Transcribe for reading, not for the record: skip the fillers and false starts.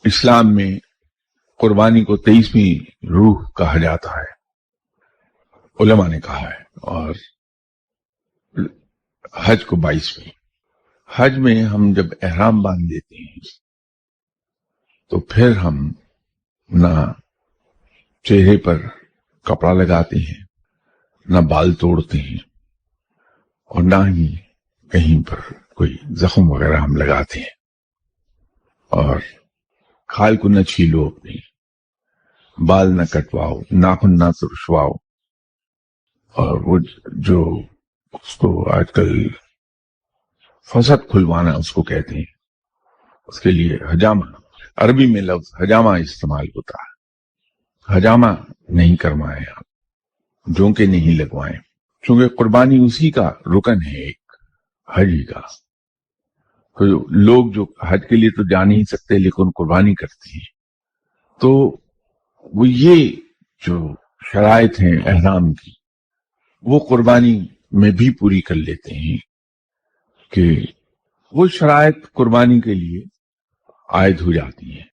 اسلام میں قربانی کو 23ویں روح کہا جاتا ہے، علماء نے کہا ہے، اور حج کو 22ویں۔ حج میں ہم جب احرام باندھ لیتے ہیں تو پھر ہم نہ چہرے پر کپڑا لگاتے ہیں، نہ بال توڑتے ہیں، اور نہ ہی کہیں پر کوئی زخم وغیرہ ہم لگاتے ہیں، اور کھال کو نہ چھیلو، اپنی بال نہ کٹواؤ، ناخن نہ ترشواؤ، اور وہ جو اس کو آج کل فسد کھلوانا اس کو کہتے ہیں، اس کے لیے حجامہ، عربی میں لفظ حجامہ استعمال ہوتا ہے۔ حجامہ نہیں کروائیں آپ، جونکے نہیں لگوائیں، چونکہ قربانی اسی کا رکن ہے ایک حج کا۔ تو لوگ جو حج کے لیے تو جا نہیں سکتے لیکن قربانی کرتے ہیں، تو وہ یہ جو شرائط ہیں احرام کی وہ قربانی میں بھی پوری کر لیتے ہیں کہ وہ شرائط قربانی کے لیے عائد ہو جاتی ہیں۔